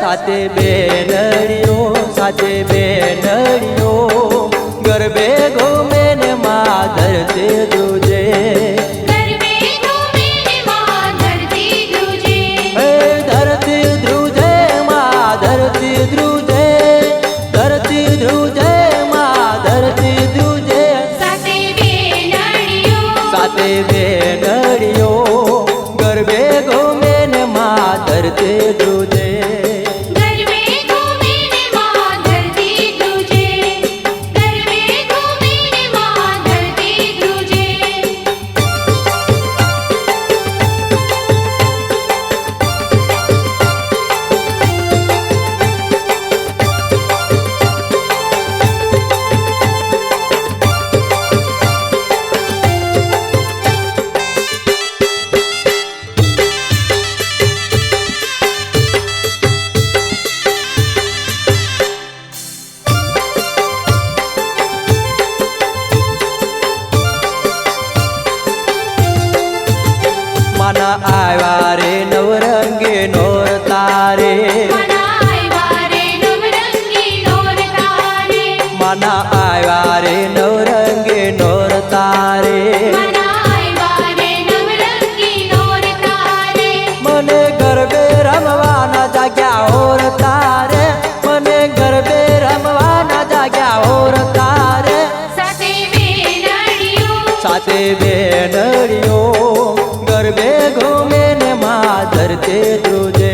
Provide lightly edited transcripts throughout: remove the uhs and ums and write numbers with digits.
साथे बेनड़ियो गरबे घूमे ने माँ धरती दूजे गरबे घूमे ने माँ धरती दूजे धरती ध्रुजे माँ धरती ध्रुजे धरती ध्रुजे माँ धरती ध्रुजे साथे बेनड़ियो गरबे घूमे ने माँ धरती ध्रुजे मना आया रे नवरंगी नोर तारे मना आया रे नवरंगी नोर तारे मने गरबे रमवाना जाग्या और तारे मने गरबे रमवाना जाग्या और तारे साथे बेनड़ियो गरबे घूमे ने माँ धरती ध्रुजे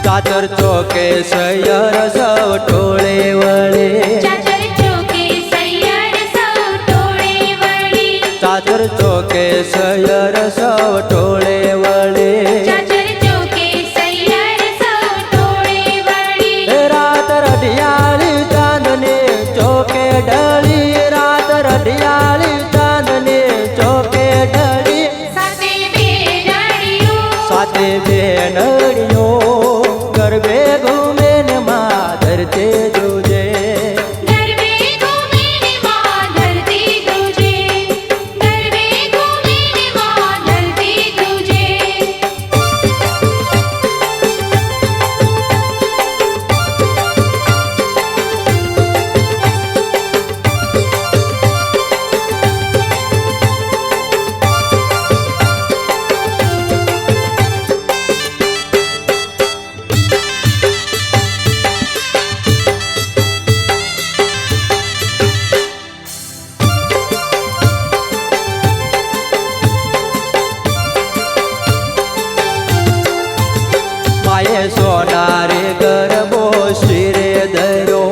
चाचर चौके सैयर सौ टोळे वळे चाचर चौके सैयर सौ टोळे वळे रात रढियाली चांदनी चौके ढळी रात रढियाली चांदनी चौके ढळी साथे बेनड़ियो गरबे घूमे ने माँ धरती ध्रुजे माये सोनारे गरबो शिरे धरो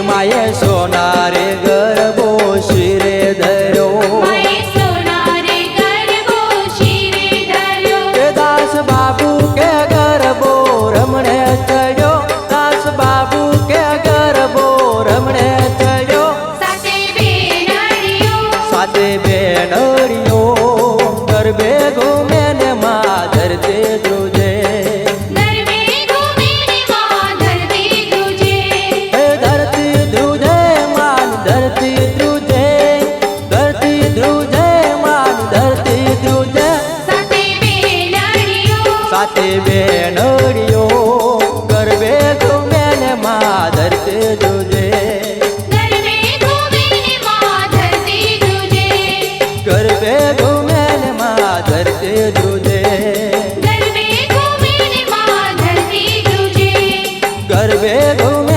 माये सोनारे गरबो शिरे धरो दास बाबू के गरबो रमणे चढ़ो दास बाबू के गरबो रमणे चढ़ो साथे बेनड़ियो गरबे घूमे ने माँ धरती ध्रुजे धरती ध्रुजे मान धरती ध्रुजे धरती ध्रुजे मान धरती ध्रुजे साथे बेनड़ियो गरबे घूमे ने माँ धरती ध्रुजे गरबे घूमे ने माँ धरती ध्रुजे गरबे घूमे